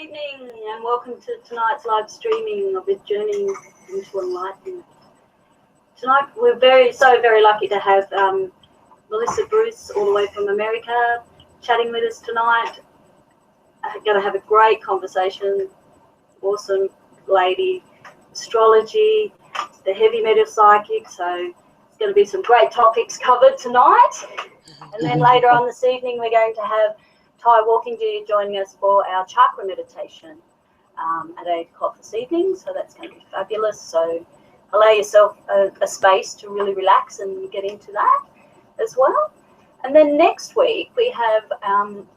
evening and welcome to tonight's live streaming of this journey into enlightenment. Tonight we're very lucky to have Melissa Bruce all the way from America chatting with us tonight. Going to have a great conversation. Awesome lady, astrology, the heavy metal psychic, so it's going to be some great topics covered tonight. And then later on this evening we're going to have Ty Walking Deer joining us for our chakra meditation at 8 o'clock this evening, so that's going to be fabulous. So allow yourself a space to really relax and get into that as well. And then next week we have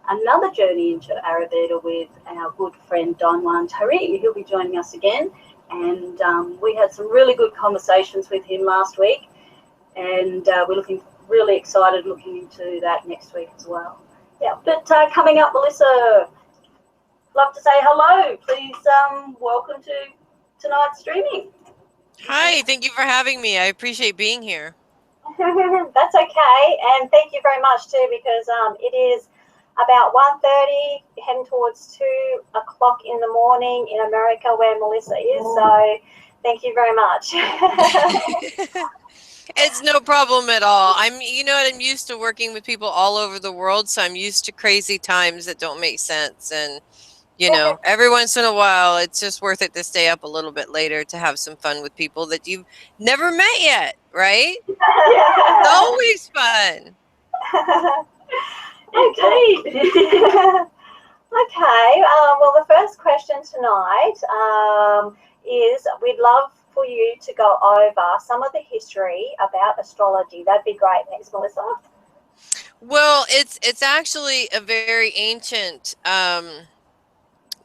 another journey into Ayurveda with our good friend Donwan Tari. He'll be joining us again, and we had some really good conversations with him last week, and we're really excited looking into that next week as well. Yeah, but coming up, Melissa, love to say hello. Please welcome to tonight's streaming. Hi, thank you for having me. I appreciate being here. That's okay, and thank you very much too, because it is about 1:30, heading towards 2 o'clock in the morning in America where Melissa is, so thank you very much. It's no problem at all. I'm used to working with people all over the world, so I'm used to crazy times that don't make sense. And, every once in a while, it's just worth it to stay up a little bit later to have some fun with people that you've never met yet, right? It's always fun. Indeed. Okay, well, the first question tonight is we'd love for you to go over some of the history about astrology. That'd be great. Thanks, Melissa. Well, it's actually a very ancient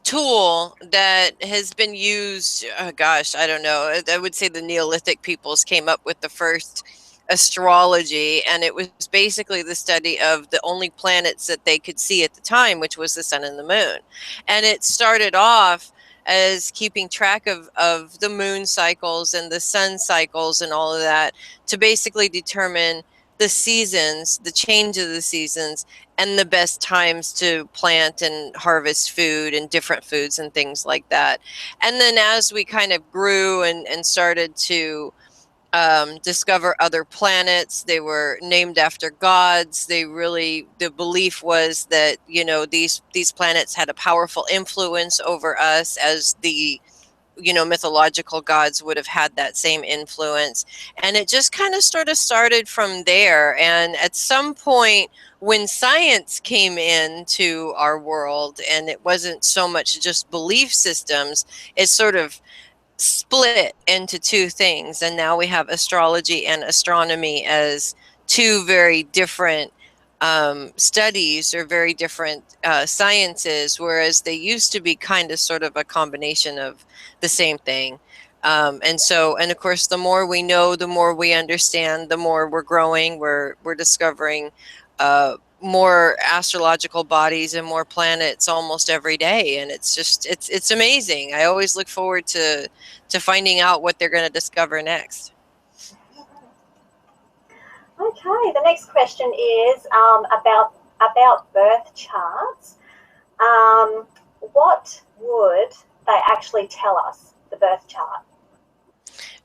tool that has been used. Gosh, I don't know. I would say the Neolithic peoples came up with the first astrology, and it was basically the study of the only planets that they could see at the time, which was the sun and the moon. And it started off as keeping track of the moon cycles and the sun cycles and all of that to basically determine the seasons, the change of the seasons, and the best times to plant and harvest food and different foods and things like that. And then as we kind of grew and started to discover other planets, they were named after gods. The belief was that, these planets had a powerful influence over us, as the mythological gods would have had that same influence. And it just kind of started from there. And at some point when science came into our world, and it wasn't so much just belief systems, it sort of split into two things. And now we have astrology and astronomy as two very different studies, or very different sciences, whereas they used to be kind of sort of a combination of the same thing. And of course, the more we know, the more we understand, the more we're growing, we're discovering more astrological bodies and more planets almost every day. And it's amazing. I always look forward to finding out what they're going to discover next. Okay, the next question is about birth charts. What would they actually tell us, the birth chart?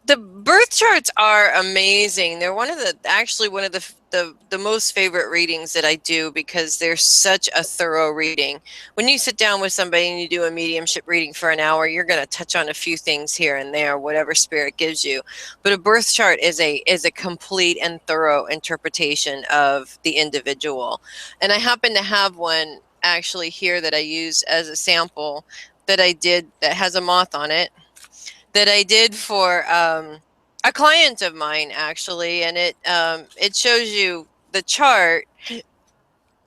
The birth charts are amazing. They're one of the most favorite readings that I do, because they're such a thorough reading. When you sit down with somebody and you do a mediumship reading for an hour, you're going to touch on a few things here and there, whatever spirit gives you. But a birth chart is a complete and thorough interpretation of the individual. And I happen to have one actually here that I use as a sample that I did, that has a moth on it, that I did for a client of mine, actually. And it shows you the chart,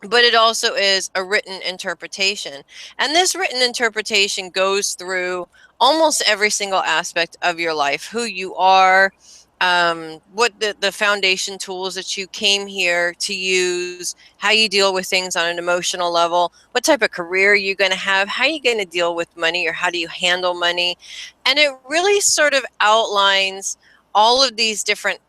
but it also is a written interpretation. And this written interpretation goes through almost every single aspect of your life: who you are, what the foundation tools that you came here to use, how you deal with things on an emotional level, what type of career you're going to have, how you're going to deal with money, or how do you handle money. And it really sort of outlines all of these different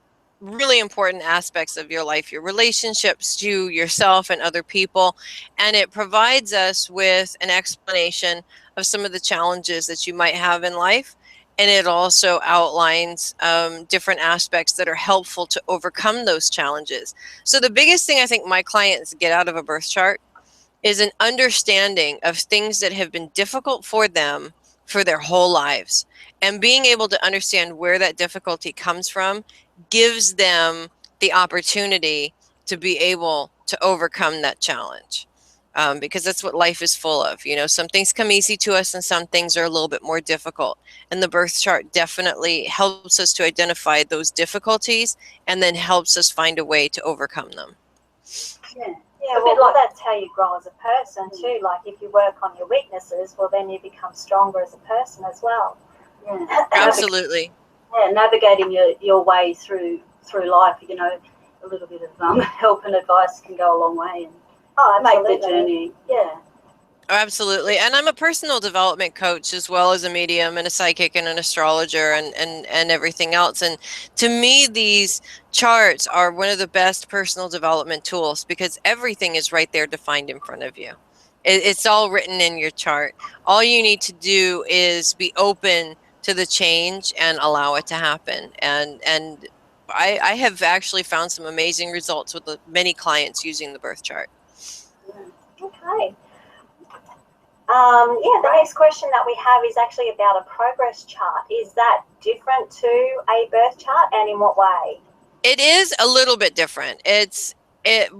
really important aspects of your life, your relationships to yourself and other people. And it provides us with an explanation of some of the challenges that you might have in life. And it also outlines different aspects that are helpful to overcome those challenges. So the biggest thing I think my clients get out of a birth chart is an understanding of things that have been difficult for them for their whole lives. And being able to understand where that difficulty comes from gives them the opportunity to be able to overcome that challenge. Because that's what life is full of. You know, some things come easy to us and some things are a little bit more difficult. And the birth chart definitely helps us to identify those difficulties and then helps us find a way to overcome them. Yeah. Yeah, well, that's how you grow as a person too. Like if you work on your weaknesses, well, then you become stronger as a person as well. Yeah. Absolutely. Yeah, navigating your way through life, you know, a little bit of help and advice can go a long way and make the journey. Yeah. Absolutely. And I'm a personal development coach as well as a medium and a psychic and an astrologer and everything else. And to me, these charts are one of the best personal development tools because everything is right there defined in front of you. It's all written in your chart. All you need to do is be open to the change and allow it to happen. And I have actually found some amazing results with many clients using the birth chart. Okay. Yeah, the next question that we have is actually about a progress chart. Is that different to a birth chart, and in what way? It is a little bit different.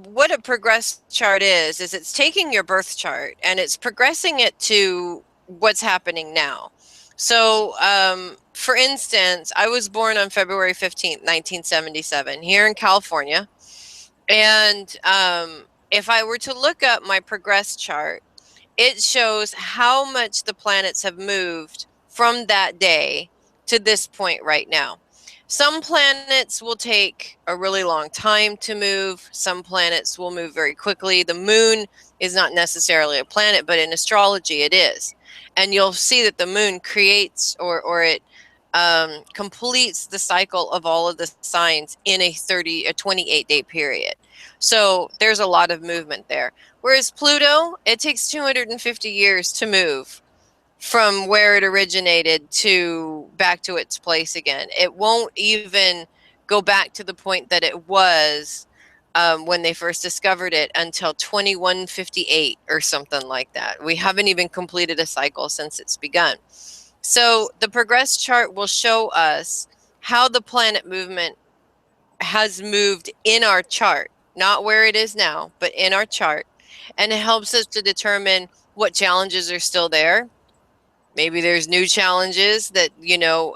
What a progress chart is it's taking your birth chart and it's progressing it to what's happening now. So, for instance, I was born on February 15th, 1977 here in California. And if I were to look up my progress chart, it shows how much the planets have moved from that day to this point right now. Some planets will take a really long time to move. Some planets will move very quickly. The moon is not necessarily a planet, but in astrology it is. And you'll see that the moon creates or it completes the cycle of all of the signs in a 28-day period. So there's a lot of movement there. Whereas Pluto, it takes 250 years to move from where it originated to back to its place again. It won't even go back to the point that it was when they first discovered it until 2158 or something like that. We haven't even completed a cycle since it's begun. So the progress chart will show us how the planet movement has moved in our chart, not where it is now, but in our chart. And it helps us to determine what challenges are still there. Maybe there's new challenges that, you know,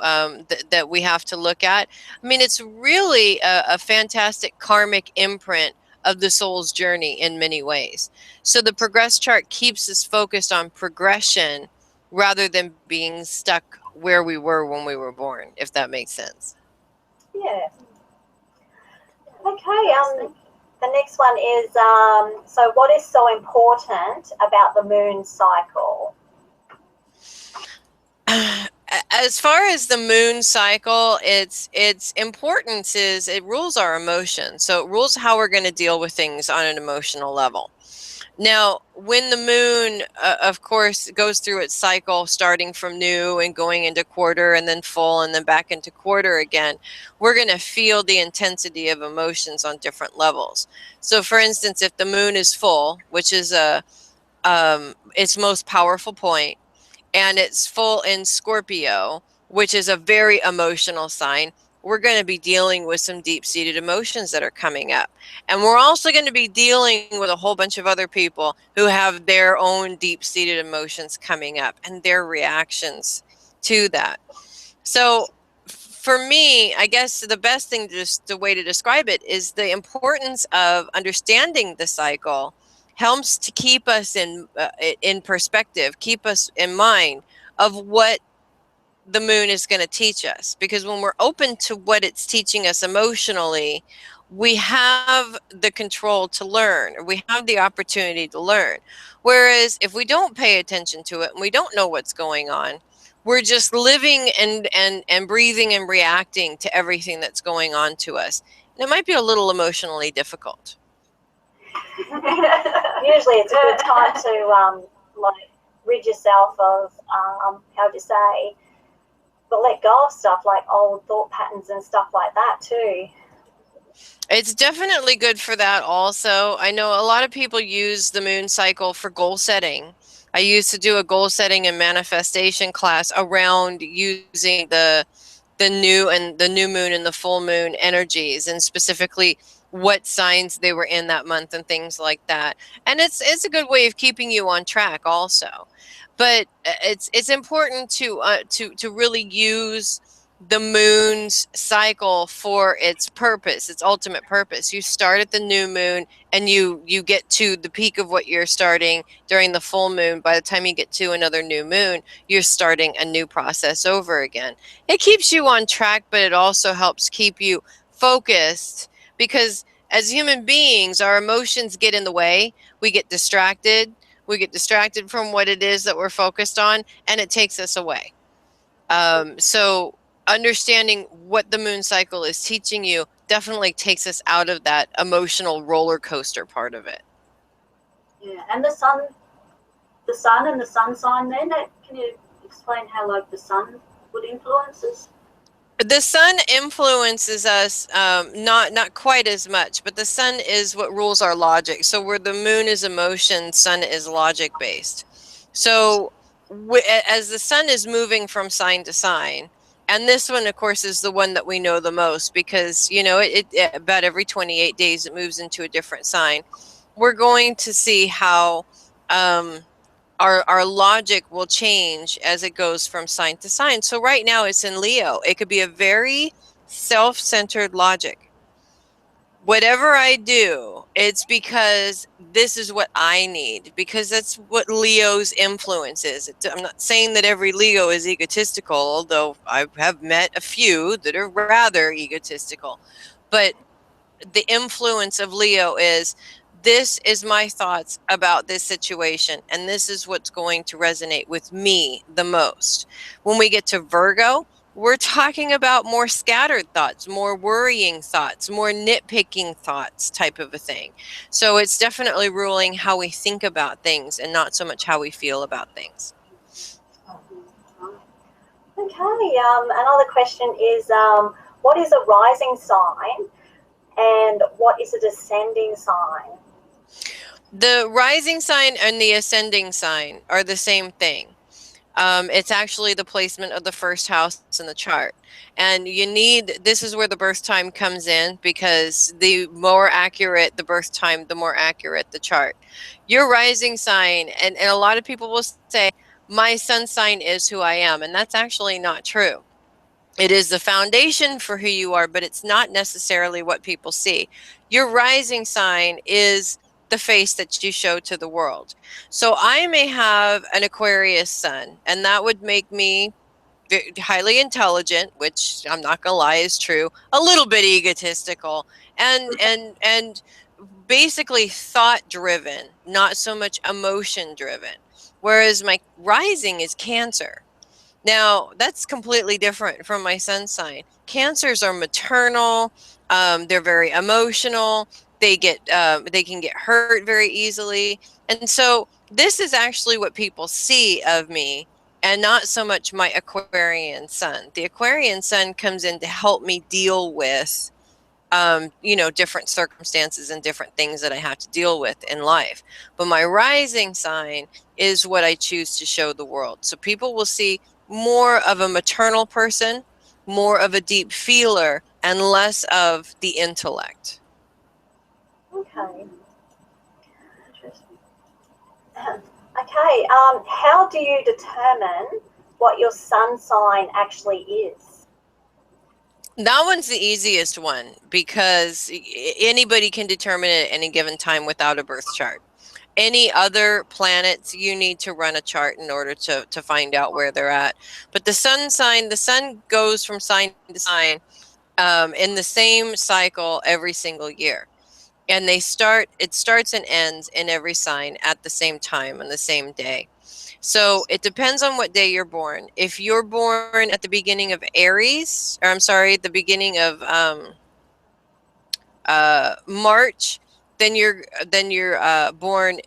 that we have to look at. I mean, it's really a fantastic karmic imprint of the soul's journey in many ways. So the progress chart keeps us focused on progression rather than being stuck where we were when we were born, if that makes sense. Yeah. Okay. The next one is so what is so important about the moon cycle? As far as the moon cycle, its importance is it rules our emotions. So it rules how we're going to deal with things on an emotional level. Now, when the moon, of course, goes through its cycle, starting from new and going into quarter and then full and then back into quarter again, we're going to feel the intensity of emotions on different levels. So, for instance, if the moon is full, which is its most powerful point, and it's full in Scorpio, which is a very emotional sign, we're going to be dealing with some deep-seated emotions that are coming up. And we're also going to be dealing with a whole bunch of other people who have their own deep-seated emotions coming up and their reactions to that. So for me, I guess the best thing, just the way to describe it, is the importance of understanding the cycle helps to keep us in perspective, keep us in mind of what the moon is going to teach us. Because when we're open to what it's teaching us emotionally, we have the control to learn, or we have the opportunity to learn. Whereas if we don't pay attention to it and we don't know what's going on, we're just living and breathing and reacting to everything that's going on to us. It might be a little emotionally difficult. Usually it's a good time to like rid yourself of how do you say, but let go of stuff like old thought patterns and stuff like that too. It's definitely good for that also. I know a lot of people use the moon cycle for goal setting. I used to do a goal setting and manifestation class around using the new moon and the full moon energies, and specifically what signs they were in that month and things like that. And it's a good way of keeping you on track also. But it's important to really use the moon's cycle for its purpose, its ultimate purpose. You start at the new moon and you get to the peak of what you're starting during the full moon. By the time you get to another new moon, you're starting a new process over again. It keeps you on track, but it also helps keep you focused, because as human beings, our emotions get in the way. We get distracted. We get distracted from what it is that we're focused on, and it takes us away. So understanding what the moon cycle is teaching you definitely takes us out of that emotional roller coaster part of it. Yeah, and the sun and the sun sign. Then, can you explain how like the sun would influence us? The sun influences us, not quite as much, but the sun is what rules our logic. So where the moon is emotion, sun is logic based. So as the sun is moving from sign to sign, and this one, of course, is the one that we know the most, because it about every 28 days it moves into a different sign. We're going to see how our logic will change as it goes from sign to sign. So right now it's in Leo. It could be a very self-centered logic. Whatever I do, it's because this is what I need, because that's what Leo's influence is. I'm not saying that every Leo is egotistical, although I have met a few that are rather egotistical. But the influence of Leo is, this is my thoughts about this situation, and this is what's going to resonate with me the most. When we get to Virgo, we're talking about more scattered thoughts, more worrying thoughts, more nitpicking thoughts type of a thing. So it's definitely ruling how we think about things and not so much how we feel about things. Okay, another question is, what is a rising sign and what is a descending sign? The rising sign and the ascending sign are the same thing. It's actually the placement of the first house in the chart. And this is where the birth time comes in, because the more accurate the birth time, the more accurate the chart. Your rising sign, and a lot of people will say, my sun sign is who I am. And that's actually not true. It is the foundation for who you are, but it's not necessarily what people see. Your rising sign is the face that you show to the world. So I may have an Aquarius sun, and that would make me highly intelligent, which I'm not gonna lie is true, a little bit egotistical, and basically thought driven, not so much emotion driven. Whereas my rising is Cancer. Now, that's completely different from my sun sign. Cancers are maternal. They're very emotional. They can get hurt very easily. And so this is actually what people see of me, and not so much my Aquarian sun. The Aquarian sun comes in to help me deal with different circumstances and different things that I have to deal with in life. But my rising sign is what I choose to show the world. So people will see more of a maternal person, more of a deep feeler, and less of the intellect. Okay. Interesting. Okay, how do you determine what your sun sign actually is? That one's the easiest one, because anybody can determine it at any given time without a birth chart. Any other planets, you need to run a chart in order to find out where they're at. But the sun sign, the sun goes from sign to sign in the same cycle every single year. And it starts and ends in every sign at the same time on the same day. So it depends on what day you're born. If you're born at the beginning of Aries, or I'm sorry, the beginning of March, then you're born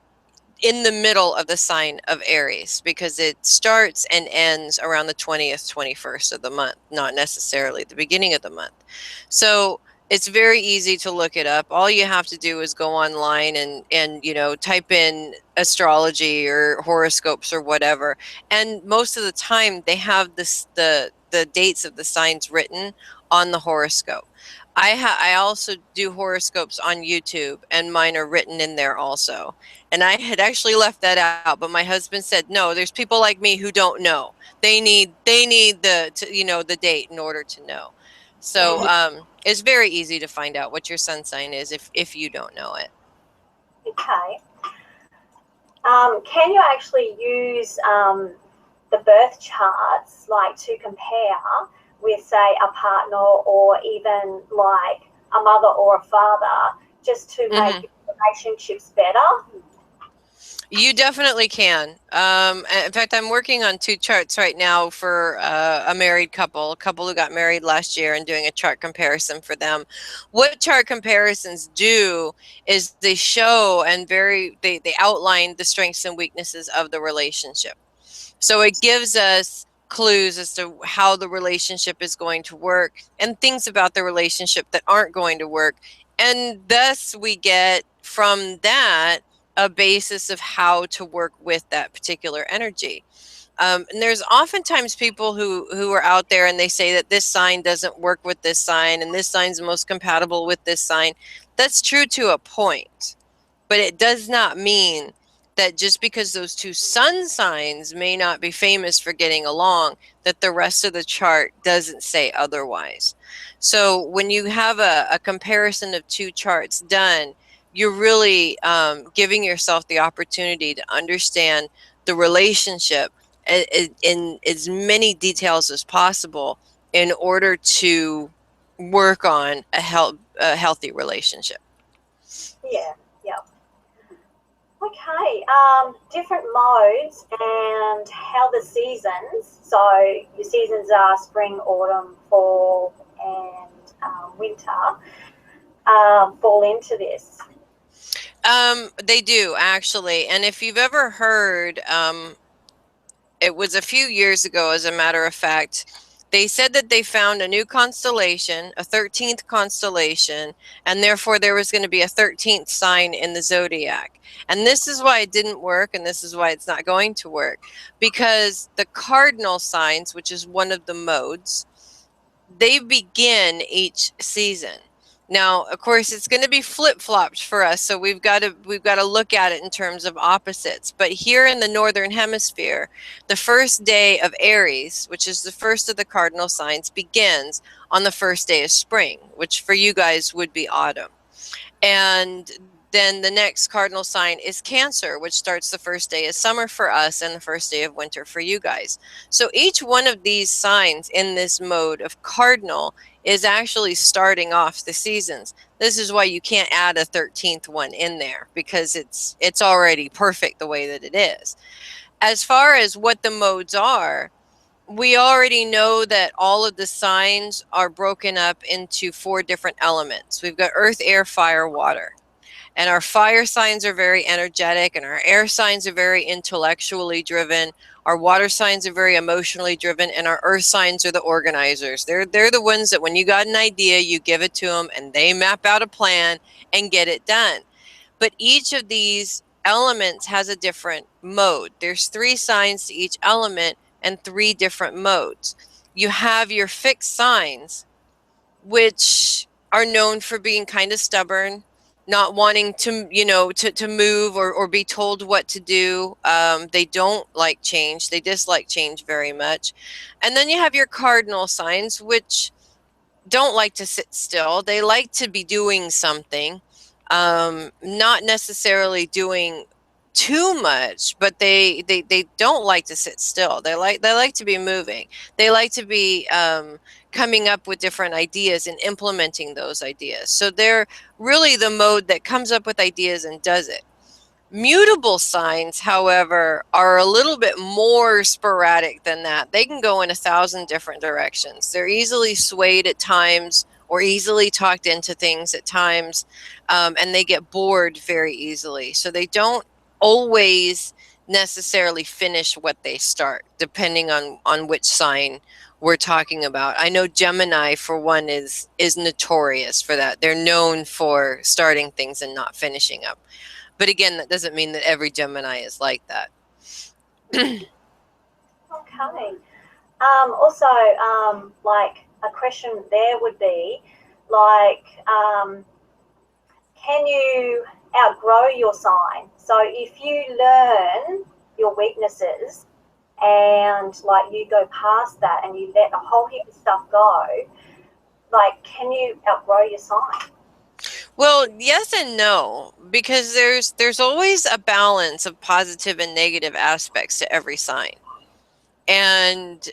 in the middle of the sign of Aries, because it starts and ends around the 20th, 21st of the month, not necessarily the beginning of the month. So it's very easy to look it up. All you have to do is go online and type in astrology or horoscopes or whatever. And most of the time they have the dates of the signs written on the horoscope. I also do horoscopes on YouTube, and mine are written in there also. And I had actually left that out, but my husband said, no, there's people like me who don't know. They need the date in order to know. So it's very easy to find out what your sun sign is if you don't know it. Okay. Can you actually use the birth charts, like, to compare with, say, a partner or even like a mother or a father, just to make relationships better? You definitely can. In fact, I'm working on 2 charts right now for a married couple, who got married last year, and doing a chart comparison for them. What chart comparisons do is they show and they outline the strengths and weaknesses of the relationship. So it gives us clues as to how the relationship is going to work, and things about the relationship that aren't going to work. And thus we get from that a basis of how to work with that particular energy. And there's oftentimes people who are out there and they say that this sign doesn't work with this sign, and this sign's most compatible with this sign. That's true to a point, but it does not mean that just because those 2 sun signs may not be famous for getting along, that the rest of the chart doesn't say otherwise. So when you have a comparison of 2 charts done, you're really giving yourself the opportunity to understand the relationship in as many details as possible in order to work on a healthy relationship. Yeah. Okay, different modes and how the seasons, so your seasons are spring, autumn, fall, and winter, fall into this. They do, actually. And if you've ever heard, it was a few years ago, as a matter of fact, they said that they found a new constellation, a 13th constellation, and therefore there was going to be a 13th sign in the zodiac. And this is why it didn't work, and this is why it's not going to work. Because the cardinal signs, which is one of the modes, they begin each season. Now, of course, it's going to be flip-flopped for us, so we've got to look at it in terms of opposites. But here in the northern hemisphere, the first day of Aries, which is the first of the cardinal signs, begins on the first day of spring, which for you guys would be autumn. And then the next cardinal sign is Cancer, which starts the first day of summer for us and the first day of winter for you guys. So each one of these signs in this mode of cardinal is actually starting off the seasons. This is why you can't add a 13th one in there, because it's already perfect the way that it is. As far as what the modes are, we already know that all of the signs are broken up into 4 different elements. We've got earth, air, fire, water. And our fire signs are very energetic, and our air signs are very intellectually driven. Our water signs are very emotionally driven, and our earth signs are the organizers. They're the ones that when you got an idea, you give it to them, and they map out a plan and get it done. But each of these elements has a different mode. There's 3 signs to each element and 3 different modes. You have your fixed signs, which are known for being kind of stubborn, not wanting to, to move or be told what to do. They don't like change. They dislike change very much. And then you have your cardinal signs, which don't like to sit still. They like to be doing something, not necessarily doing too much, but they don't like to sit still. They like to be moving. They like to be coming up with different ideas and implementing those ideas. So they're really the mode that comes up with ideas and does it. Mutable signs, however, are a little bit more sporadic than that. They can go in 1,000 different directions. They're easily swayed at times or easily talked into things at times, and they get bored very easily. So they don't always necessarily finish what they start, depending on which sign we're talking about. I know Gemini, for one, is notorious for that. They're known for starting things and not finishing them. But again, that doesn't mean that every Gemini is like that. Okay. Also, like a question there would be, like, can you outgrow your sign? So if you learn your weaknesses and like you go past that and you let a whole heap of stuff go, like, can you outgrow your sign? Well, yes and no, because there's always a balance of positive and negative aspects to every sign. And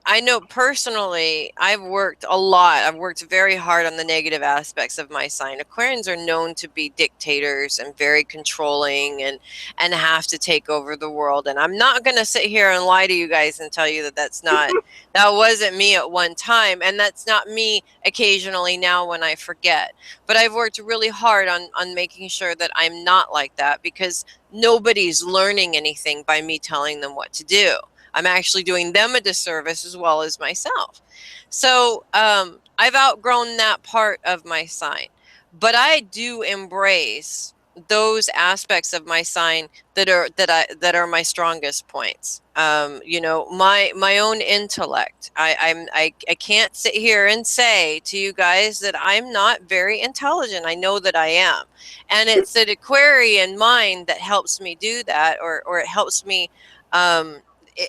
I know personally, I've worked a lot. I've worked very hard on the negative aspects of my sign. Aquarians are known to be dictators and very controlling and have to take over the world. And I'm not going to sit here and lie to you guys and tell you that that wasn't me at one time. And that's not me occasionally now when I forget. But I've worked really hard on making sure that I'm not like that, because nobody's learning anything by me telling them what to do. I'm actually doing them a disservice as well as myself. So I've outgrown that part of my sign, but I do embrace those aspects of my sign that are my strongest points. You know, my own intellect. I can't sit here and say to you guys that I'm not very intelligent. I know that I am, and it's an Aquarian mind that helps me do that, or it helps me.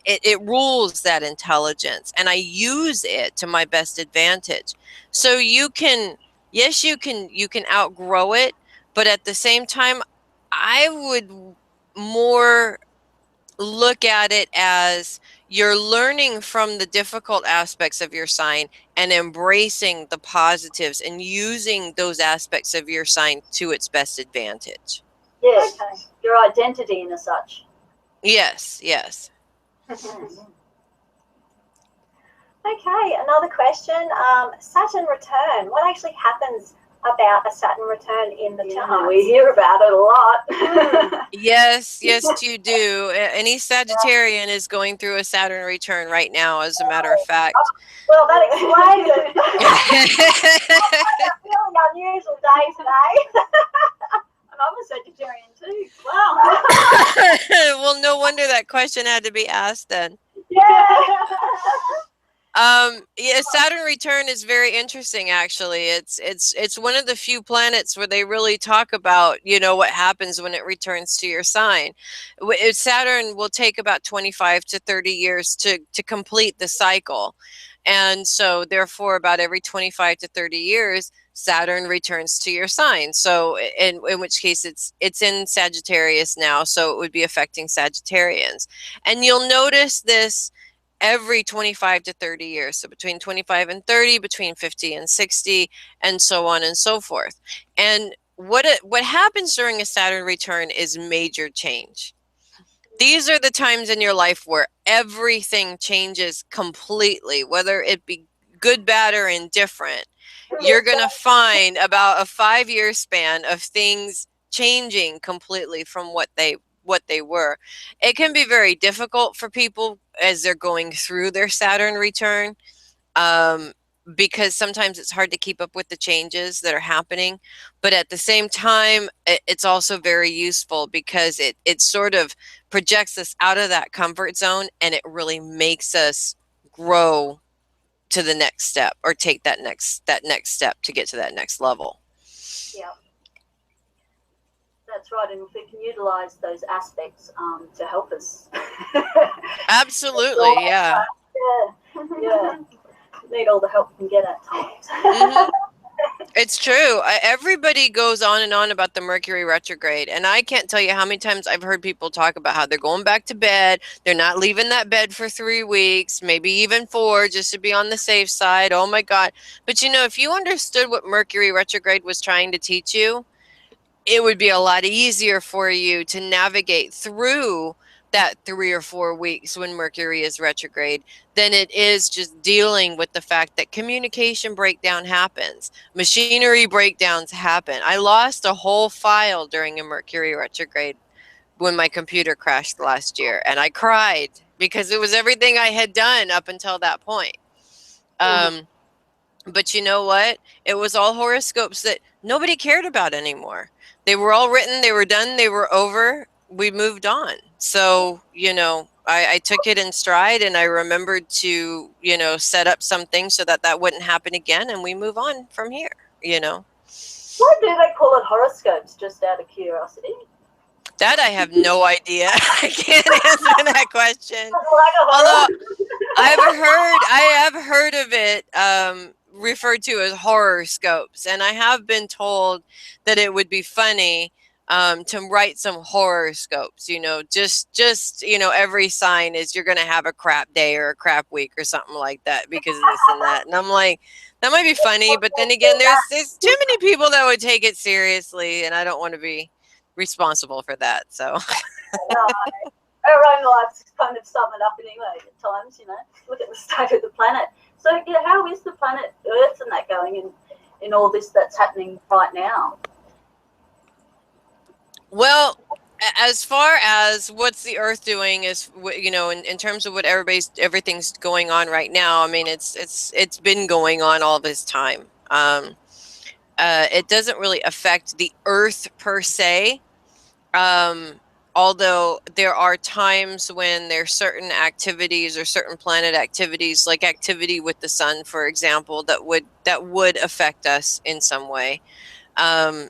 It rules that intelligence, and I use it to my best advantage. So you can, yes, you can outgrow it, but at the same time, I would more look at it as you're learning from the difficult aspects of your sign and embracing the positives and using those aspects of your sign to its best advantage. Yes, okay. Your identity and as such. Yes, yes. Okay, another question. Saturn return. What actually happens about a Saturn return in the chart? We hear about it a lot. Yes, yes, you do. Any Sagittarian is going through a Saturn return right now, as a matter of fact. Well, that explains it. It's a really unusual day today. I'm a Sagittarian too. Wow. Well, no wonder that question had to be asked then. Yeah. Yeah, Saturn return is very interesting, actually. It's one of the few planets where they really talk about, you know, what happens when it returns to your sign. Saturn will take about 25 to 30 years to complete the cycle. And so therefore about every 25 to 30 years, Saturn returns to your sign. So in which case it's in Sagittarius now, so it would be affecting Sagittarians. And you'll notice this every 25 to 30 years. So between 25 and 30, between 50 and 60, and so on and so forth. And what happens during a Saturn return is major change. These are the times in your life where everything changes completely, whether it be good, bad, or indifferent. You're going to find about a 5-year span of things changing completely from what they were. It can be very difficult for people as they're going through their Saturn return, because sometimes it's hard to keep up with the changes that are happening. But at the same time, it's also very useful because it sort of projects us out of that comfort zone, and it really makes us grow to the next step, or take that next step to get to that next level. Yeah. That's right, and if we can utilize those aspects to help us. Absolutely, yeah. Yeah. Need all the help we can get at times. Mm-hmm. It's true. Everybody goes on and on about the Mercury retrograde, and I can't tell you how many times I've heard people talk about how they're going back to bed. They're not leaving that bed for 3 weeks, maybe even 4, just to be on the safe side. Oh my God. But you know, if you understood what Mercury retrograde was trying to teach you, it would be a lot easier for you to navigate through that 3 or 4 weeks when Mercury is retrograde than it is just dealing with the fact that communication breakdown happens. Machinery breakdowns happen. I lost a whole file during a Mercury retrograde when my computer crashed last year, and I cried because it was everything I had done up until that point. But you know what? It was all horoscopes that nobody cared about anymore. They were all written, they were done, they were over. We moved on. So, you know, I took it in stride, and I remembered to, you know, set up something so that that wouldn't happen again, and we move on from here, you know. Why do they call it horoscopes, just out of curiosity? That I have no idea. I can't answer that question. Although I have heard of it referred to as horoscopes, and I have been told that it would be funny to write some horoscopes. You know, just you know, every sign is you're going to have a crap day or a crap week or something like that because of this and that. And I'm like, that might be funny, but then again, there's too many people that would take it seriously, and I don't want to be responsible for that. So. no, our own lives kind of sum it up anyway at times, you know. Look at the state of the planet. So yeah, how is the planet Earth and that going in all this that's happening right now? Well, as far as what's the Earth doing is, you know, in terms of what everything's going on right now. I mean, it's been going on all this time. It doesn't really affect the Earth per se. Although there are times when there's certain activities or certain planet activities, like activity with the sun, for example, that would affect us in some way. And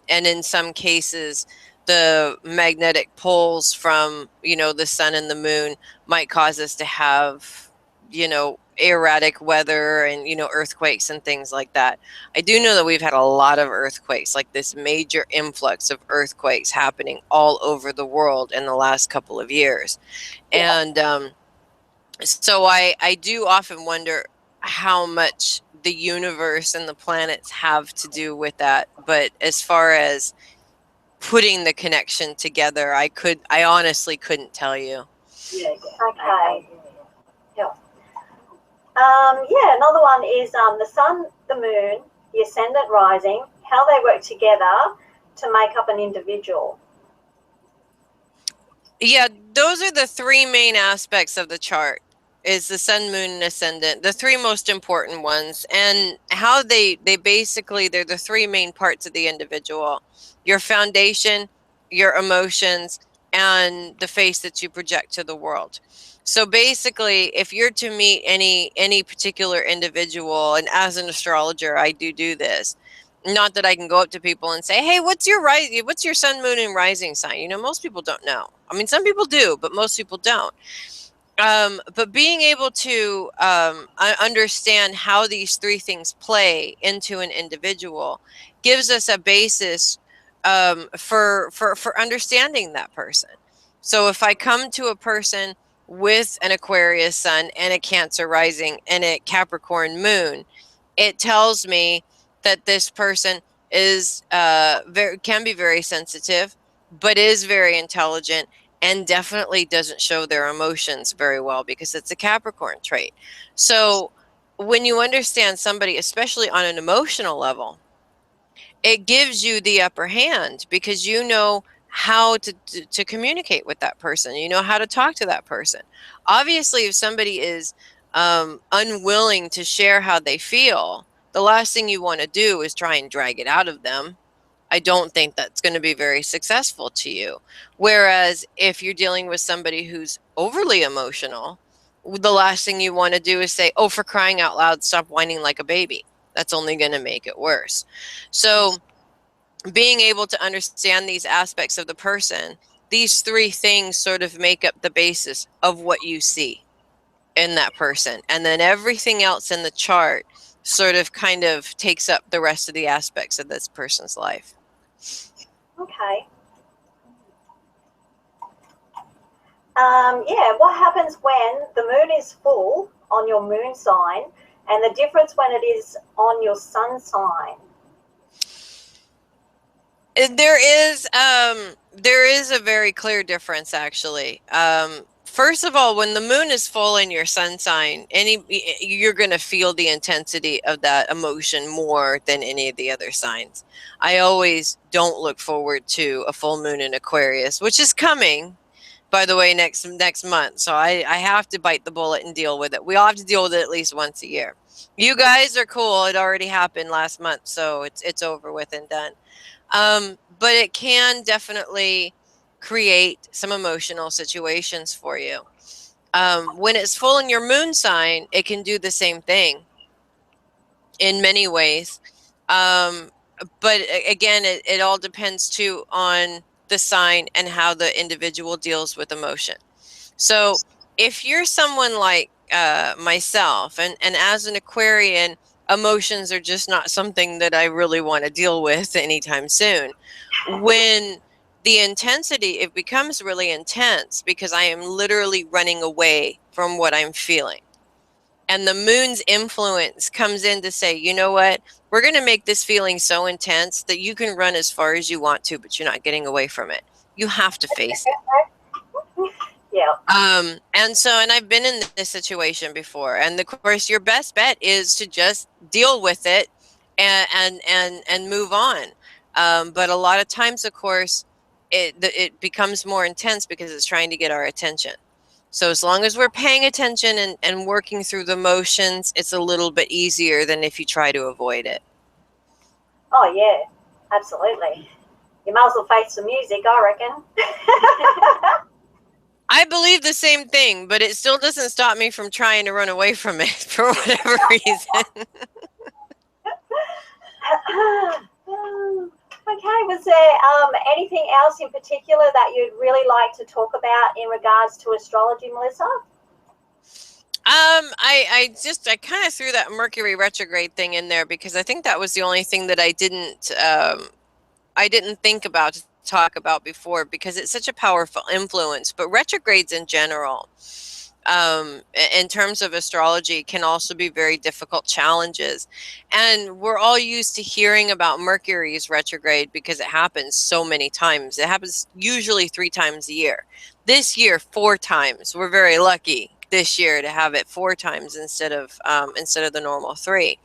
in some cases, the magnetic poles from, you know, the sun and the moon might cause us to have, you know, erratic weather and, you know, earthquakes and things like that. I do know that we've had a lot of earthquakes, like this major influx of earthquakes happening all over the world in the last couple of years. And so I do often wonder how much the universe and the planets have to do with that. But as far as putting the connection together, I honestly couldn't tell you. Yeah. Okay. Yeah. Yeah, another one is the sun, the moon, the ascendant rising, how they work together to make up an individual. Yeah, those are the three main aspects of the chart, is the sun, moon, and ascendant, the three most important ones. And how they basically, they're the three main parts of the individual: your foundation, your emotions, and the face that you project to the world. So basically, if you're to meet any particular individual, and as an astrologer, I do this. Not that I can go up to people and say, "Hey, what's your sun, moon, and rising sign?" You know, most people don't know. I mean, some people do, but most people don't. But being able to understand how these three things play into an individual gives us a basis for understanding that person. So if I come to a person with an Aquarius sun and a Cancer rising and a Capricorn moon, it tells me that this person is can be very sensitive, but is very intelligent, and definitely doesn't show their emotions very well because it's a Capricorn trait. So when you understand somebody, especially on an emotional level, it gives you the upper hand because you know how to communicate with that person. You know how to talk to that person. Obviously, if somebody is unwilling to share how they feel, the last thing you want to do is try and drag it out of them. I don't think that's going to be very successful to you. Whereas if you're dealing with somebody who's overly emotional, the last thing you want to do is say, "Oh, for crying out loud, stop whining like a baby." That's only going to make it worse. So being able to understand these aspects of the person, these three things sort of make up the basis of what you see in that person. And then everything else in the chart sort of kind of takes up the rest of the aspects of this person's life. Okay. Yeah, what happens when the moon is full on your moon sign and the difference when it is on your sun sign? There is There is a very clear difference, actually. First of all, when the moon is full in your sun sign, you're going to feel the intensity of that emotion more than any of the other signs. I always don't look forward to a full moon in Aquarius, which is coming, by the way, next month. So I have to bite the bullet and deal with it. We all have to deal with it at least once a year. You guys are cool. It already happened last month, so it's over with and done. But it can definitely create some emotional situations for you. When it's full in your moon sign, it can do the same thing in many ways. But again, it all depends too on the sign and how the individual deals with emotion. So if you're someone like myself, and as an Aquarian, emotions are just not something that I really want to deal with anytime soon. When the intensity, it becomes really intense because I am literally running away from what I'm feeling. And the moon's influence comes in to say, you know what, we're going to make this feeling so intense that you can run as far as you want to, but you're not getting away from it. You have to face it. Yeah. And I've been in this situation before. And of course, your best bet is to just deal with it and move on. But a lot of times, of course, it becomes more intense because it's trying to get our attention. So as long as we're paying attention and working through the motions, it's a little bit easier than if you try to avoid it. Oh, yeah, absolutely. You might as well face the music, I reckon. I believe the same thing, but it still doesn't stop me from trying to run away from it for whatever reason. Okay, was there anything else in particular that you'd really like to talk about in regards to astrology, Melissa? I kind of threw that Mercury retrograde thing in there because I think that was the only thing that I didn't think about to talk about before, because it's such a powerful influence. But retrogrades in general, in terms of astrology, can also be very difficult challenges. And we're all used to hearing about Mercury's retrograde because it happens so many times. It happens usually 3 times a year. This year, 4 times. We're very lucky this year to have it 4 times instead of the normal 3.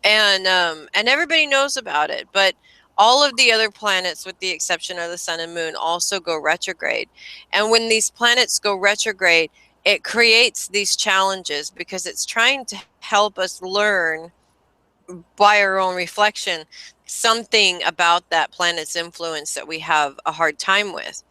And everybody knows about it, but all of the other planets, with the exception of the sun and moon, also go retrograde. And when these planets go retrograde, it creates these challenges because it's trying to help us learn by our own reflection something about that planet's influence that we have a hard time with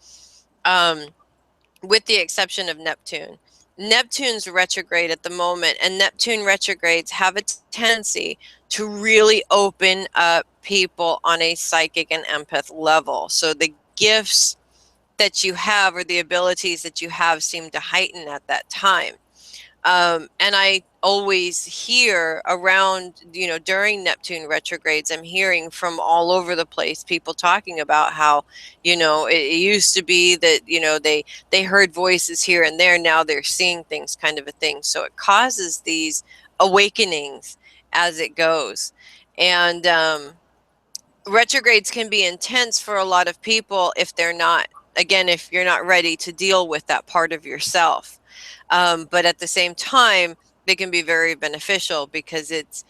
the exception of Neptune. Neptune's retrograde at the moment, and Neptune retrogrades have a tendency to really open up people on a psychic and empath level. So the gifts that you have, or the abilities that you have, seem to heighten at that time. And I always hear around, during Neptune retrogrades, I'm hearing from all over the place people talking about how, it used to be that, they heard voices here and there. Now they're seeing things, kind of a thing. So it causes these awakenings as it goes. And retrogrades can be intense for a lot of people if you're not ready to deal with that part of yourself. But at the same time, they can be very beneficial because it's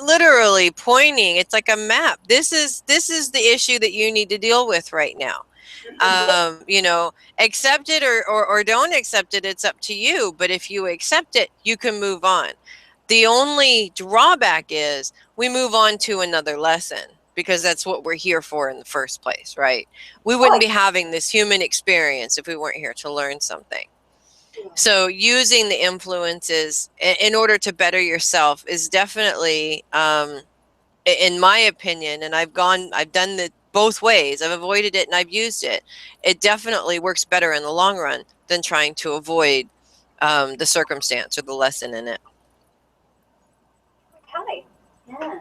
literally pointing. It's like a map. This is the issue that you need to deal with right now. Accept it or don't accept it. It's up to you. But if you accept it, you can move on. The only drawback is we move on to another lesson, because that's what we're here for in the first place, right? We wouldn't be having this human experience if we weren't here to learn something. So using the influences in order to better yourself is definitely, in my opinion, and I've done it both ways. I've avoided it and I've used it. It definitely works better in the long run than trying to avoid the circumstance or the lesson in it. Okay. Yeah.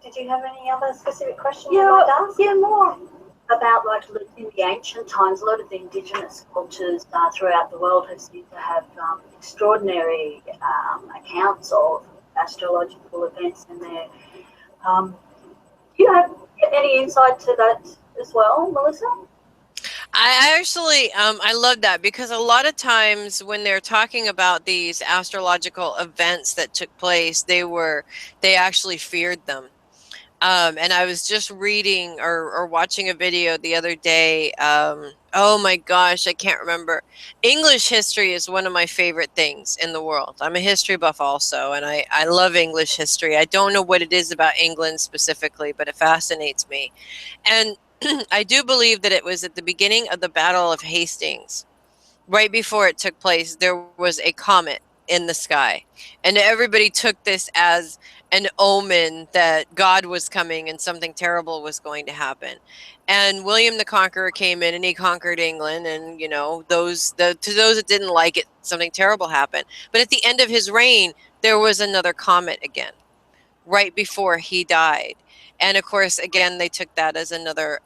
Did you have any other specific questions? Yeah, more about, like, in the ancient times, a lot of the indigenous cultures throughout the world have seemed to have extraordinary accounts of astrological events in there. Do you have any insight to that as well, Melissa? I actually, I love that, because a lot of times when they're talking about these astrological events that took place, they actually feared them. And I was just reading or watching a video the other day. Oh my gosh, I can't remember. English history is one of my favorite things in the world. I'm a history buff also, and I love English history. I don't know what it is about England specifically, but it fascinates me. And I do believe that it was at the beginning of the Battle of Hastings, right before it took place, there was a comet in the sky. And everybody took this as an omen that God was coming and something terrible was going to happen. And William the Conqueror came in and he conquered England. And, you know, to those that didn't like it, something terrible happened. But at the end of his reign, there was another comet again, right before he died. And of course, again, they took that as another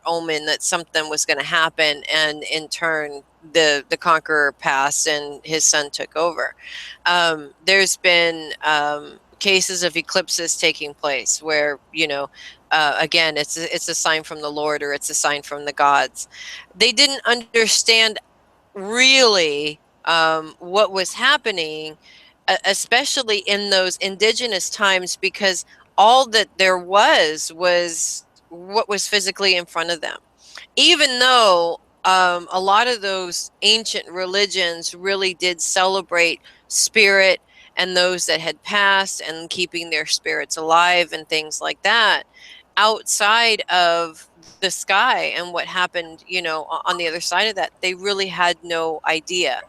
omen that something was going to happen, and in turn the conqueror passed and his son took over. There's been cases of eclipses taking place where, you know, again, it's a sign from the Lord, or it's a sign from the gods. They didn't understand really what was happening, especially in those indigenous times, because all that there was what was physically in front of them. Even though a lot of those ancient religions really did celebrate spirit and those that had passed and keeping their spirits alive and things like that, outside of the sky and what happened, you know, on the other side of that, they really had no idea.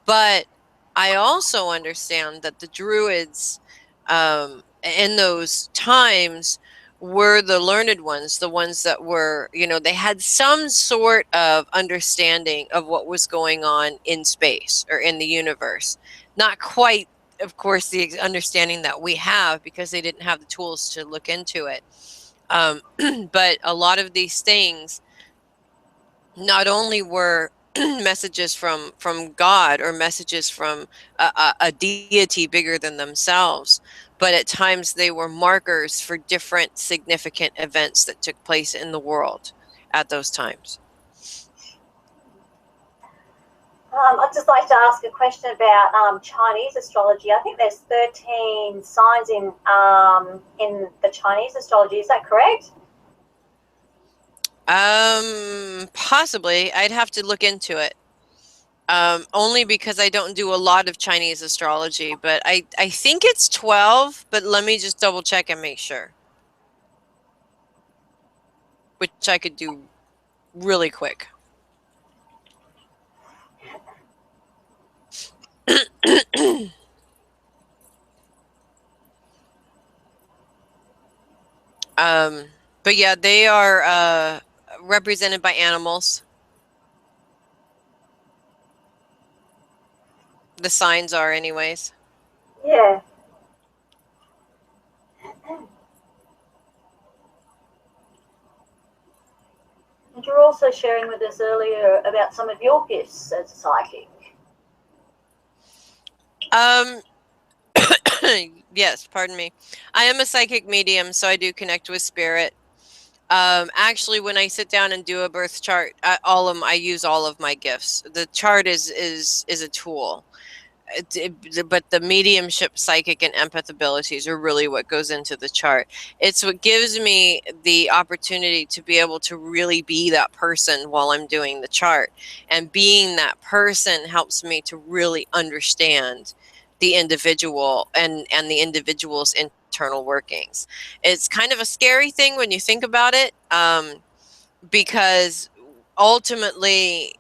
But I also understand that the Druids in those times were the learned ones, the ones that were, you know, they had some sort of understanding of what was going on in space or in the universe. Not quite, of course, the understanding that we have, because they didn't have the tools to look into it. But a lot of these things not only were messages from God, or messages from a deity bigger than themselves, but at times they were markers for different significant events that took place in the world at those times. I'd just like to ask a question about Chinese astrology. I think there's 13 signs in the Chinese astrology. Is that correct? Possibly. I'd have to look into it. Only because I don't do a lot of Chinese astrology, but I think it's 12, but let me just double check and make sure. Which I could do really quick. But yeah, they are represented by animals. The signs are, anyways. Yeah. And you were also sharing with us earlier about some of your gifts as a psychic. Yes, pardon me. I am a psychic medium, so I do connect with spirit. Actually, when I sit down and do a birth chart, I use all of my gifts. The chart is a tool. But the mediumship, psychic, and empath abilities are really what goes into the chart. It's what gives me the opportunity to be able to really be that person while I'm doing the chart. And being that person helps me to really understand the individual and the individual's internal workings. It's kind of a scary thing when you think about it, because ultimately,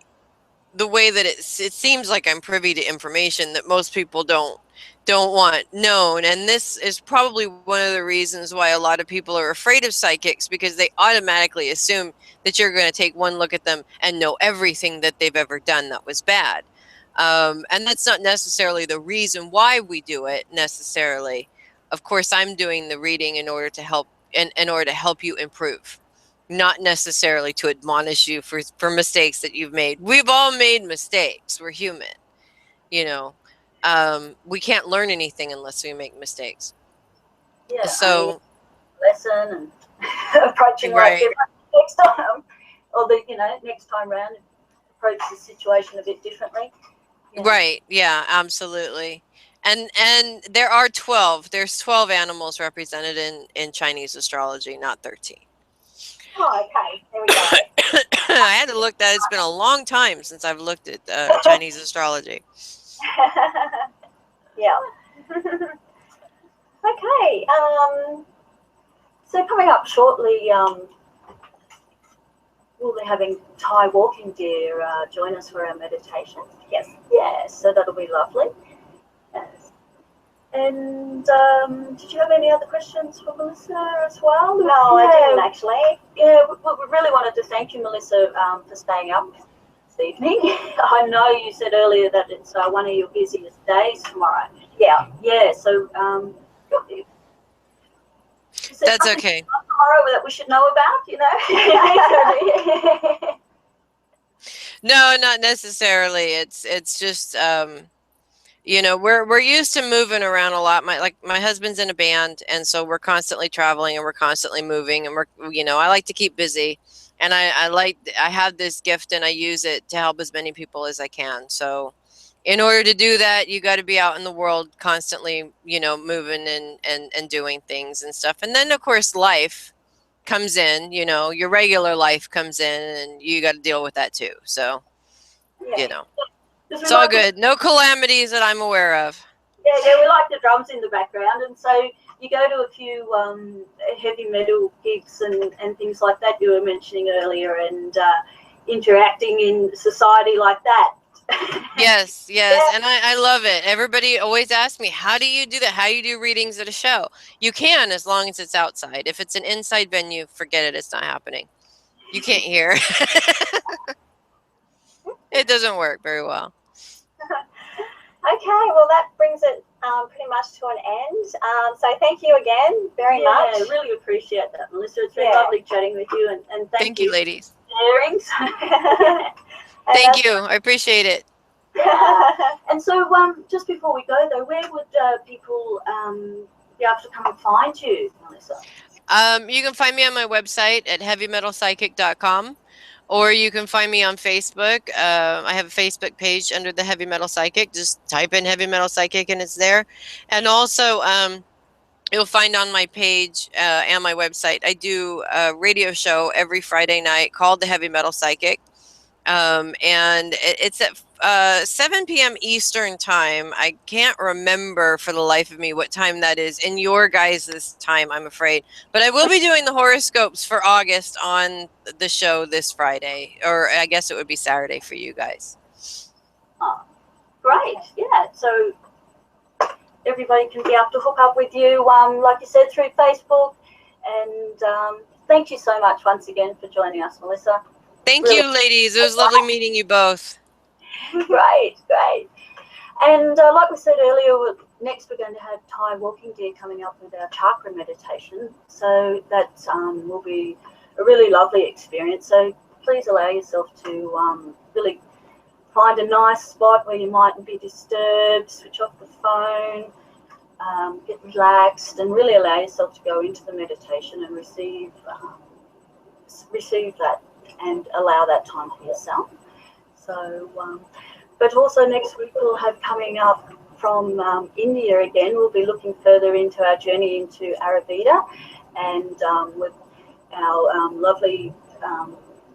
the way that it seems like I'm privy to information that most people don't want known. And this is probably one of the reasons why a lot of people are afraid of psychics, because they automatically assume that you're going to take one look at them and know everything that they've ever done that was bad. And that's not necessarily the reason why we do it necessarily. Of course, I'm doing the reading in order to help you improve, not necessarily to admonish you for mistakes that you've made. We've all made mistakes. We're human, you know. We can't learn anything unless we make mistakes. Yeah. So Lesson and approaching right. like next time. or the next time round, approach the situation a bit differently. Yeah. Right. Yeah, absolutely. And there are 12. There's 12 animals represented in Chinese astrology, not 13. Oh, okay. There we go. I had to look that. It's been a long time since I've looked at Chinese astrology. Yeah. Okay. So coming up shortly, we'll be having Thai walking deer join us for our meditation. Yes. Yeah, so that'll be lovely. Yes. And did you have any other questions for Melissa as well? No, I didn't actually. Yeah, we really wanted to thank you, Melissa, for staying up this evening. I know you said earlier that it's one of your busiest days tomorrow. Yeah. Yeah, so That's okay. Tomorrow that we should know about, No, not necessarily. It's just we're used to moving around a lot. My husband's in a band, and so we're constantly traveling and we're constantly moving, and I like to keep busy, and I have this gift and I use it to help as many people as I can. So in order to do that, you got to be out in the world constantly, moving and doing things and stuff. And then of course life comes in, your regular life comes in, and you got to deal with that too. So, Yeah. it's all good. No calamities that I'm aware of. Yeah, we like the drums in the background, and so you go to a few heavy metal gigs and things like that you were mentioning earlier, and interacting in society like that. Yes, Yeah. and I love it. Everybody always asks me, how do you do that? How do you do readings at a show? You can, as long as it's outside. If it's an inside venue, forget it. It's not happening. You can't hear. It doesn't work very well. Okay, well that brings it pretty much to an end. So thank you again very much. I really appreciate that, Melissa. It's been lovely chatting with you, and thank you, ladies. Earrings. Thank you. I appreciate it. And so just before we go though, where would people be able to come and find you, Melissa? You can find me on my website at heavymetalpsychic.com, or you can find me on Facebook. I have a Facebook page under the Heavy Metal Psychic. Just type in Heavy Metal Psychic and it's there. And also, you'll find on my page and my website, I do a radio show every Friday night called the Heavy Metal Psychic. And it's at 7 p.m. Eastern time. I can't remember for the life of me what time that is in your guys' time, I'm afraid. But I will be doing the horoscopes for August on the show this Friday, or I guess it would be Saturday for you guys. Oh, great. Yeah. So everybody can be able to hook up with you, like you said, through Facebook. And thank you so much once again for joining us, Melissa. Thank you, ladies. It was lovely meeting you both. Great. And like we said earlier, next we're going to have Thai walking deer coming up with our chakra meditation. So that will be a really lovely experience. So please allow yourself to really find a nice spot where you mightn't be disturbed, switch off the phone, get relaxed, and really allow yourself to go into the meditation and receive that and allow that time for yourself. So, but also next week we'll have coming up from India again. We'll be looking further into our journey into Ayurveda, and with our lovely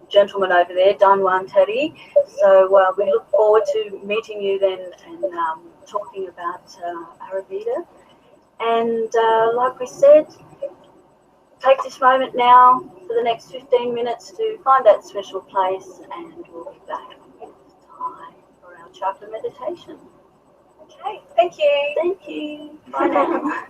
gentleman over there, Danwan Teddy. So we look forward to meeting you then and talking about Ayurveda. And like we said, take this moment now for the next 15 minutes to find that special place, and we'll be back with time for our chakra meditation. Okay, thank you. Thank you. Bye now.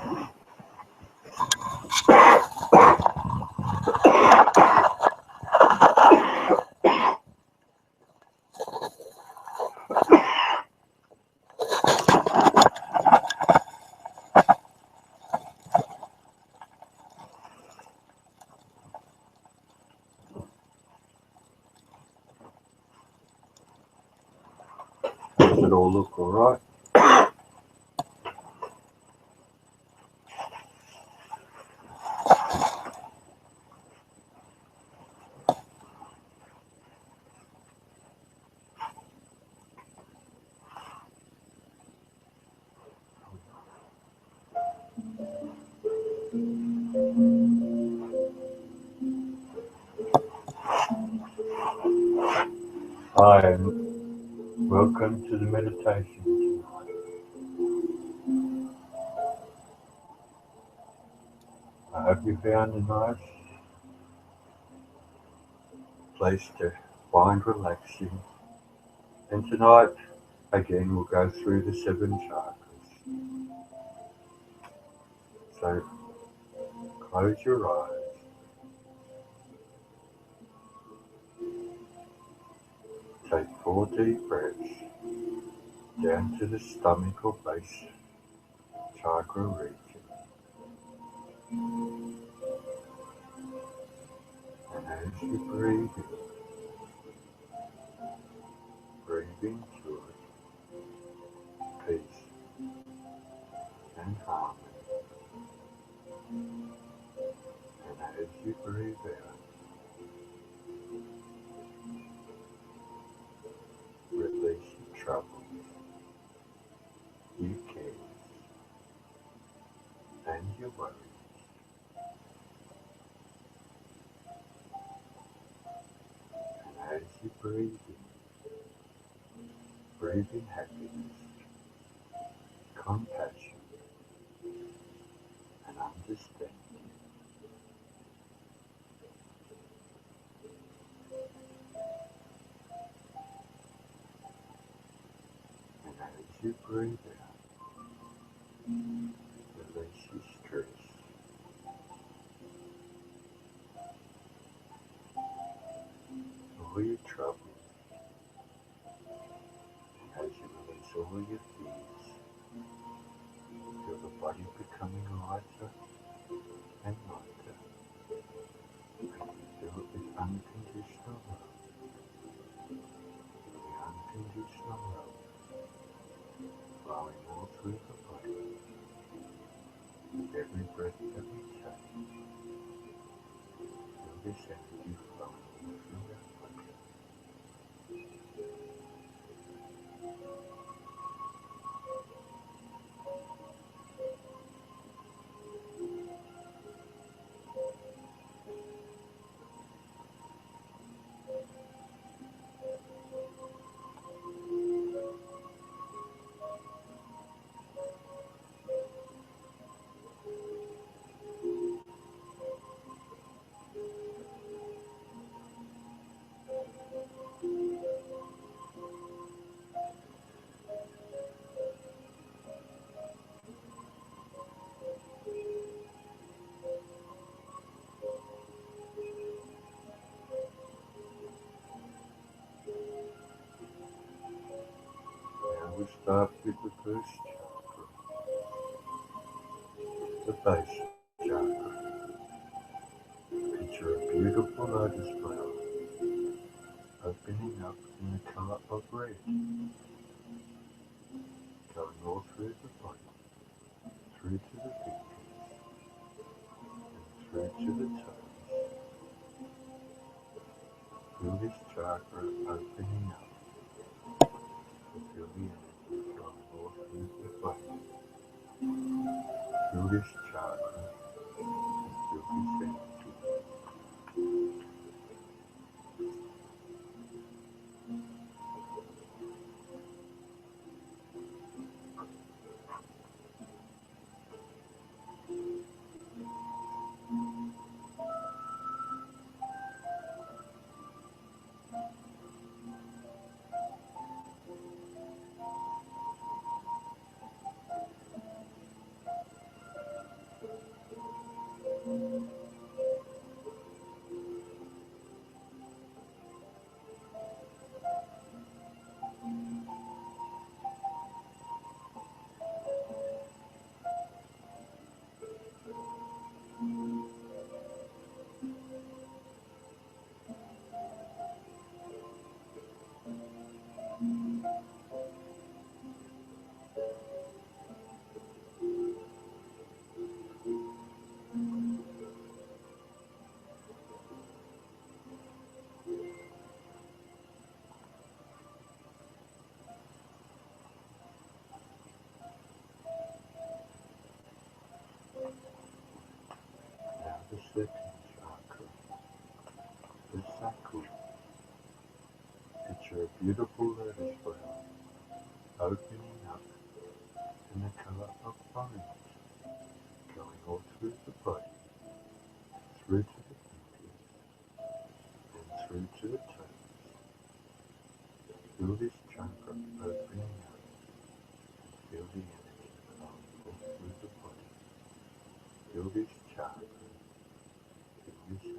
Does it all look all right? Hi, and welcome to the meditation tonight. I hope you found a nice place to find relaxing. And tonight, again, we'll go through the 7 chakras. So, close your eyes. Take 4 deep breaths down to the stomach or base chakra region. And as you breathe into it, peace and harmony. And as you breathe out, release your troubles, your cares, and your worries. And as you breathe in happiness, compassion, and understanding. And as you breathe out, release your stress, all your troubles. And as you release all your fears, feel the body becoming lighter and lighter. And you feel it with unconditional love. The unconditional love flowing all through the body with every breath that we take. Feel this energy flowing all through our body. Now we start with the first chakra, the base chakra. Picture a beautiful lotus flower opening up in the colour of red, going all through the body, through to the fingers, and through to the toes. Feel this chakra opening up. Feel the energy flowing all through the body. Feel this chakra and feel this energy. beautiful lotus flower opening up in the colour of orange, going all through the body, through to the fingers, and through to the toes. Feel this chakra opening up and feel the energy flowing all through the body. Feel this chakra, feel this energy.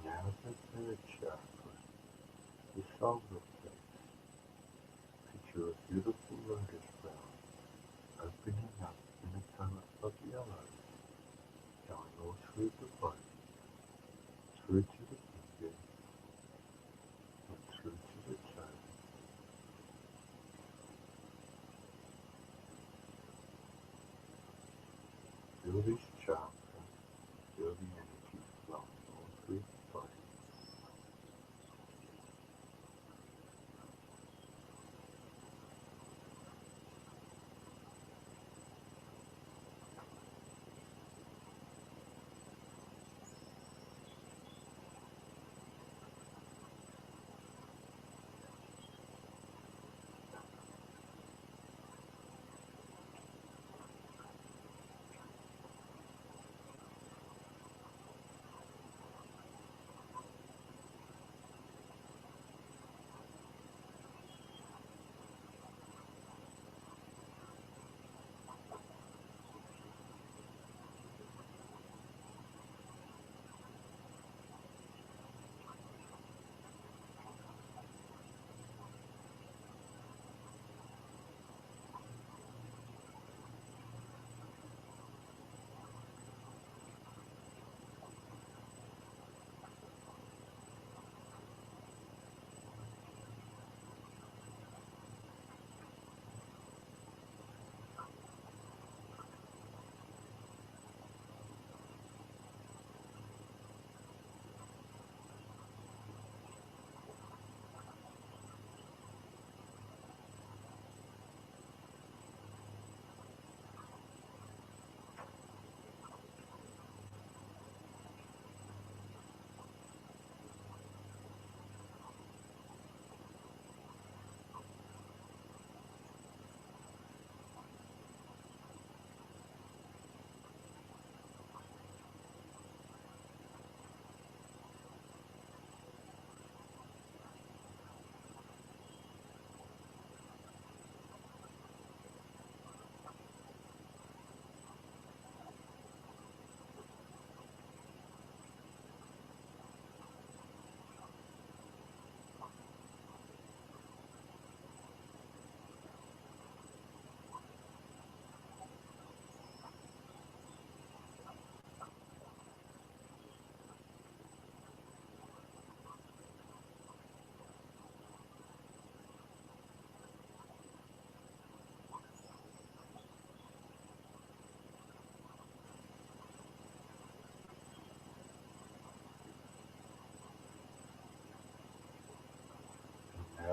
Now the third chakra, the solar plexus. Picture a beautiful lotus flower opening up in the colour of yellow, going all through the body, through to the fingers, and through to the toes. Feel this chakra, feel the energy flowing all through the body.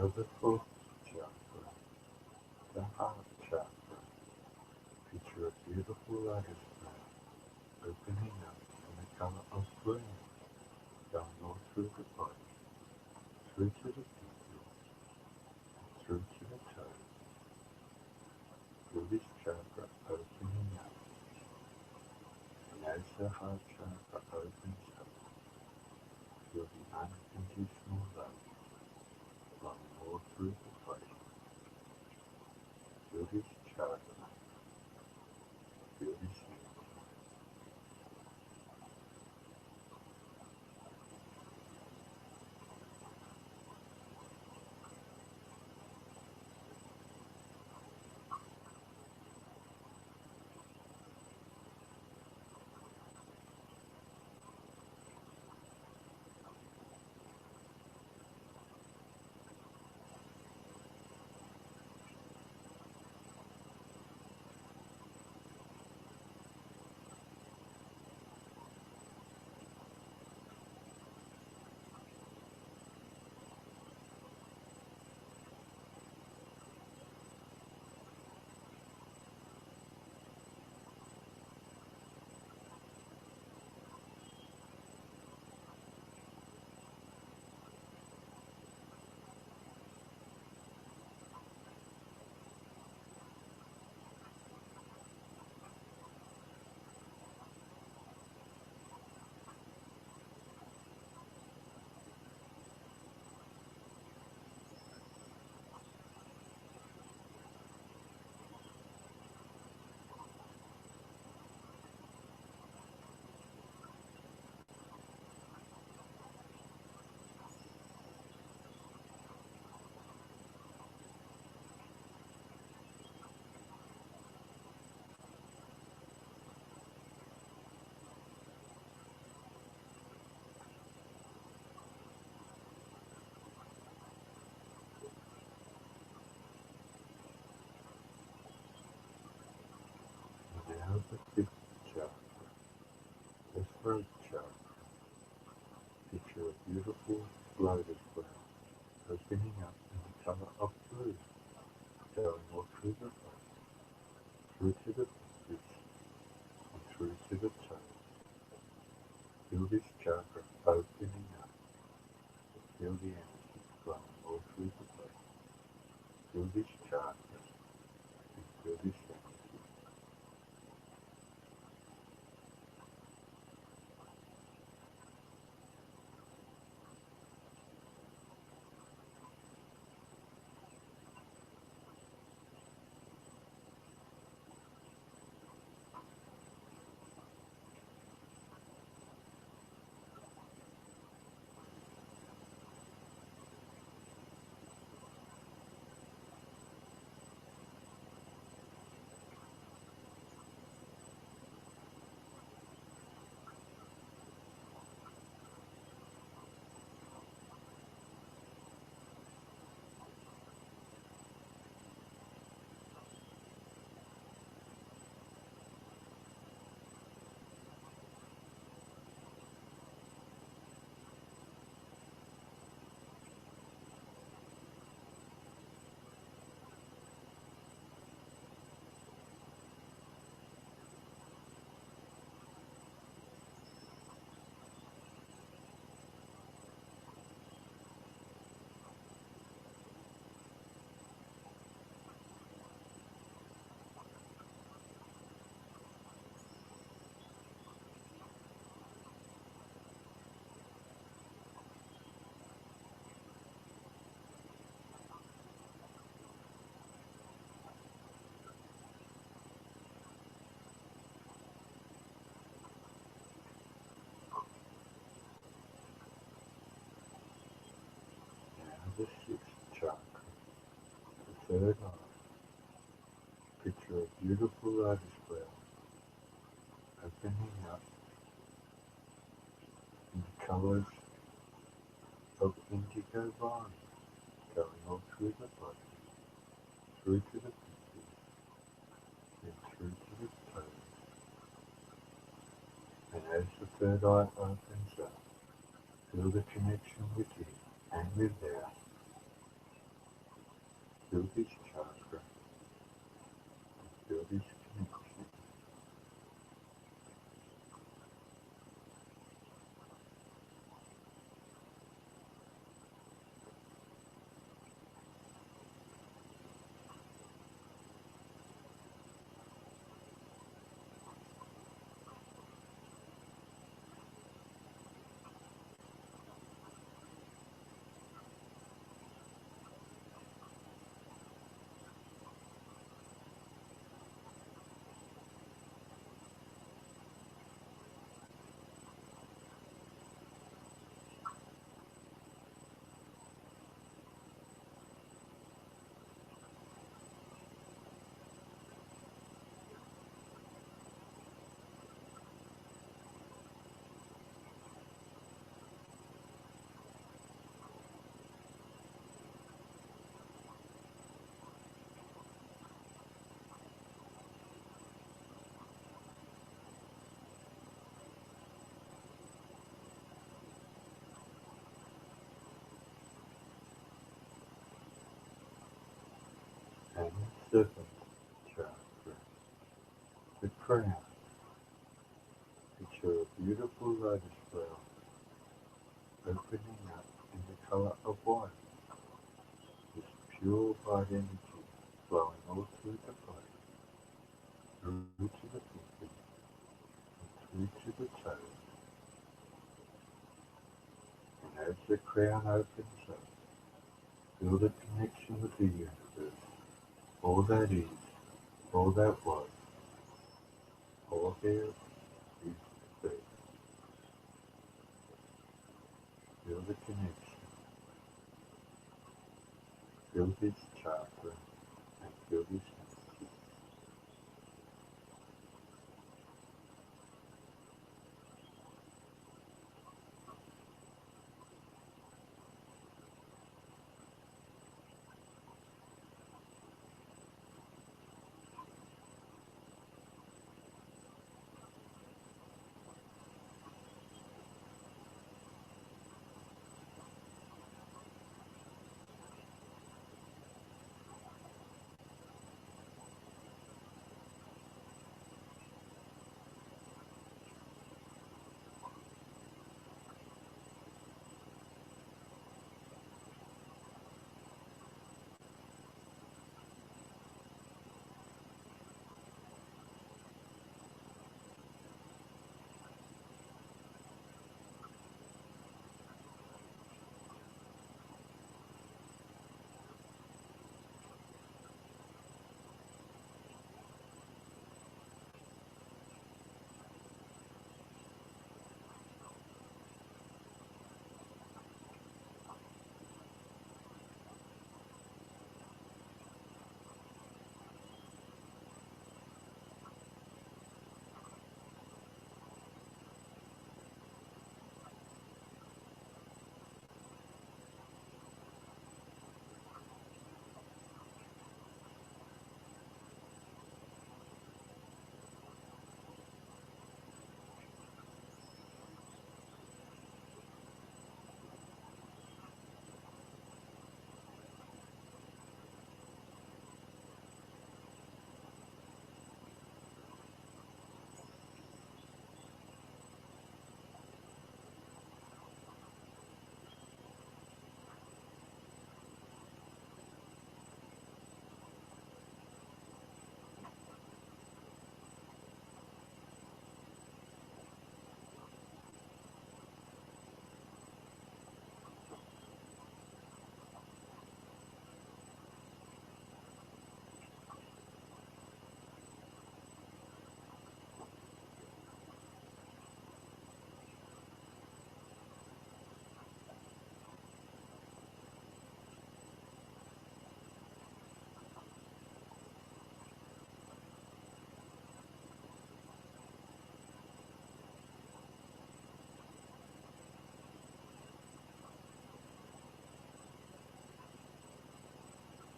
to the fourth chakra, the heart chakra. Picture a beautiful lotus flower opening up in the color of green, going all through the body, through to the fingers, through to the toes. Feel this chakra opening up, and as the heart chakra opens up, feel the unconditional love flowing all through the body. Feel this chakra, feel this energy. Now the fifth chakra, the throat chakra. Picture a beautiful lotus flower opening up in the color of blue, going all through the body, through to the fingers, and through to the toes. Feel this chakra opening up. Feel the energy flowing all through the body. Feel this chakra and feel this energy. The sixth chakra, the third eye. Picture a beautiful lotus flower opening up in the colours of indigo vine, going all through the body, through to the fingers, then through to the toes. And as the third eye opens up, feel the connection within and without. Feel this chakra and feel this connection. And seventh chakra, the crown. Picture a beautiful lotus flower opening up in the color of white. This pure white energy flowing all through the body, through to the fingers, and through to the toes. And as the crown opens up, feel the connection with the universe. All that is, all that was, all there is to be. Feel the connection. Feel this chakra and feel this energy.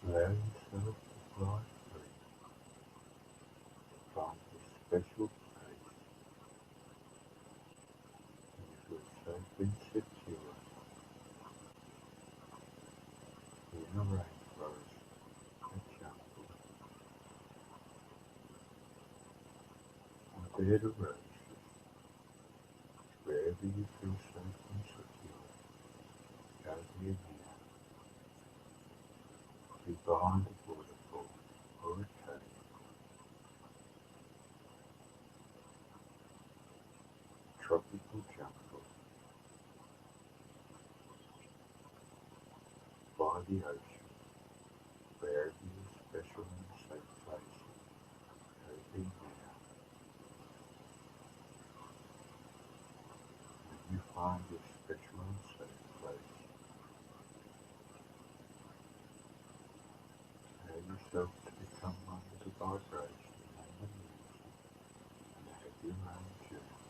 Allow yourself to fly free. Find this special place and you feel safe and secure in a rainforest Federation, wherever you feel safe and secure, out here now, be behind a waterfall or a cave, tropical jungle, by the ocean, wherever your special and safe place is, go be now. When you find your special and safe place, allow yourself to become one with the vibration and the music and have your own journey.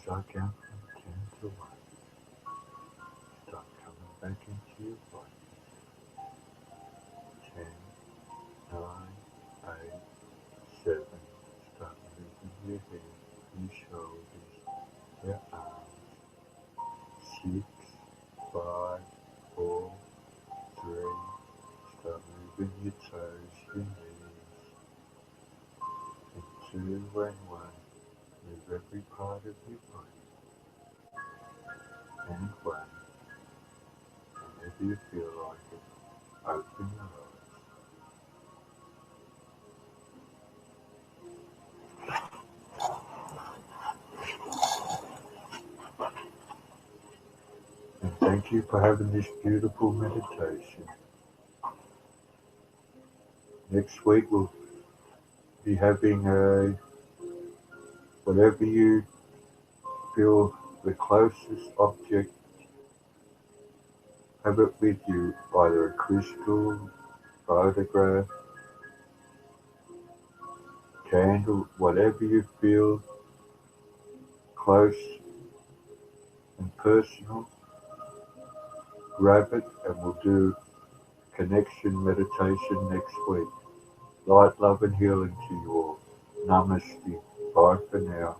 Start counting from 10 to 1. Start coming back into your body. 10, 9, 8, 7. Start moving your head, your shoulders, your arms. 6, 5, 4, 3. Start moving your toes, your knees. And 2 and 1. Move every part of your body. And 1. Whenever you feel like it, open your eyes. And thank you for having this beautiful meditation. Next week we'll be having whatever you feel the closest object, have it with you, either a crystal, photograph, candle, whatever you feel close and personal, grab it and we'll do connection meditation next week. Light, love and healing to you all. Namaste. Bye for now.